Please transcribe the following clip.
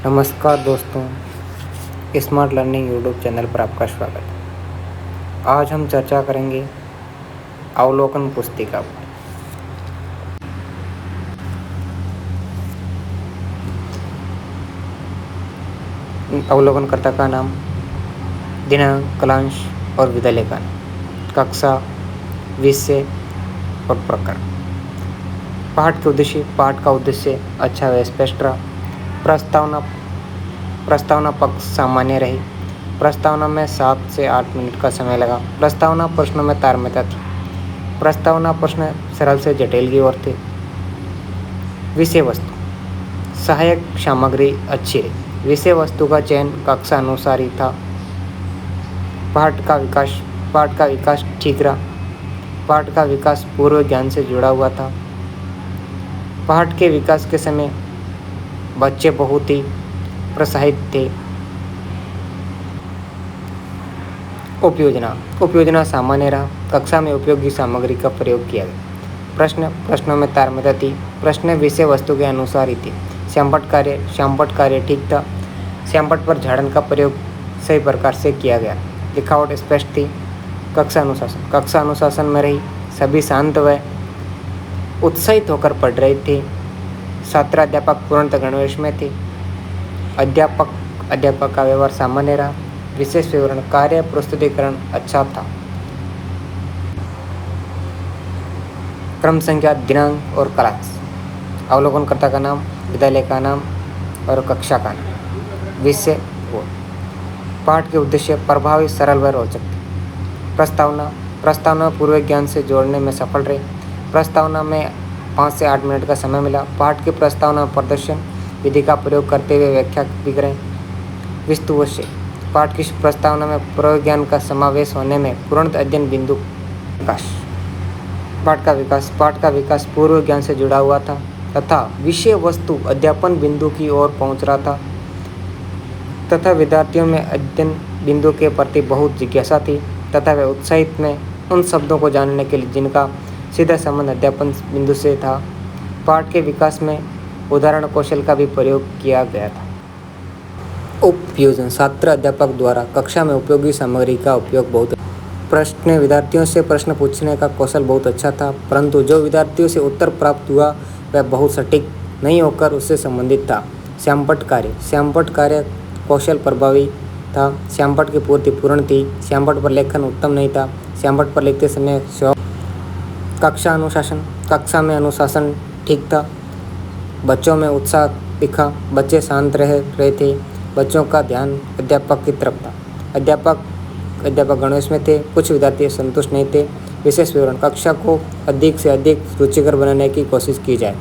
नमस्कार दोस्तों, smart learning YouTube channel पर आपका स्वागत है। आज हम चर्चा करेंगे अवलोकन पुस्तिका पर। अवलोकनकर्ता का नाम, दिनांक, कालांश और विद्यालय का नाम, कक्षा, विषय और प्रकरण। पाठ का उद्देश्य अच्छा व स्पष्ट रहा। प्रस्तावना पक्ष सामान्य रही। प्रस्तावना में 7 से 8 मिनट का समय लगा। प्रस्तावना प्रश्नों में तारतम्य थी। प्रस्तावना प्रश्न सरल से जटिल की ओर थे। विषय वस्तु, सहायक सामग्री अच्छी रही। विषय वस्तु का चयन कक्षा अनुसार ही था। पाठ का विकास ठीक रहा। पाठ का विकास पूर्व ज्ञान से जुड़ा हुआ था। पाठ के विकास के समय बच्चे बहुत ही प्रोत्साहित थे। उपयोजना सामान्य रहा। कक्षा में उपयोगी सामग्री का प्रयोग किया गया। प्रश्नों में तारतम्य थी। प्रश्न विषय वस्तु के अनुसार ही थे। श्यामपट्ट कार्य ठीक था। श्यामपट्ट पर झाड़न का प्रयोग सही प्रकार से किया गया। लिखावट स्पष्ट थी। कक्षा अनुशासन में रही। सभी शांत व उत्साहित होकर पढ़ रहे थे। छात्र अध्यापक पूर्णतः गणवेश में थे। अध्यापक का व्यवहार सामान्य रहा। विशेष विवरण, कार्य प्रस्तुतिकरण अच्छा था। क्रम संख्या, दिनांक और कालांश। अवलोकनकर्ता का नाम, विद्यालय का नाम और कक्षा का नाम। विषय वो। पाठ के उद्देश्य प्रभावी, सरल व रोचक थे। प्रस्तावना पूर्व ज्ञान से जोड़ने में सफल रहे। प्रस्तावना में 5 से 8 मिनट का समय मिला। पाठ की प्रस्तावना प्रदर्शन विधि का प्रयोग करते हुए व्याख्या भी करें। विस्तृत, पाठ की प्रस्तावना में पूर्व ज्ञान का समावेश होने में पूर्ण अध्ययन बिंदु विकास। पाठ का विकास पूर्व ज्ञान से जुड़ा हुआ था तथा विषय वस्तु अध्यापन बिंदु की ओर पहुंच रहा था तथा विद्यार्थियों में अध्ययन बिंदु के प्रति बहुत जिज्ञासा थी तथा वे उत्साहित में उन शब्दों को जानने के लिए जिनका सीधा संबंध अध्यापन बिंदु से था। पाठ के विकास में उदाहरण कौशल का भी प्रयोग किया गया था। उपयोजन, छात्र अध्यापक द्वारा कक्षा में उपयोगी सामग्री का उपयोग बहुत। विद्यार्थियों से प्रश्न पूछने का कौशल बहुत अच्छा था, परंतु जो विद्यार्थियों से उत्तर प्राप्त हुआ वह बहुत सटीक नहीं होकर उससे संबंधित था। श्यामपट्ट कार्य कौशल प्रभावी था। श्यामपट्ट की पूर्ति पूर्ण थी। श्यामपट्ट पर लेखन उत्तम नहीं था। श्यामपट्ट पर लिखते समय कक्षा में अनुशासन ठीक था। बच्चों में उत्साह दिखा। बच्चे शांत रहे थे। बच्चों का ध्यान अध्यापक की तरफ था। अध्यापक गणवेश में थे। कुछ विद्यार्थी संतुष्ट नहीं थे। विशेष विवरण, कक्षा को अधिक से अधिक रुचिकर बनाने की कोशिश की जाए।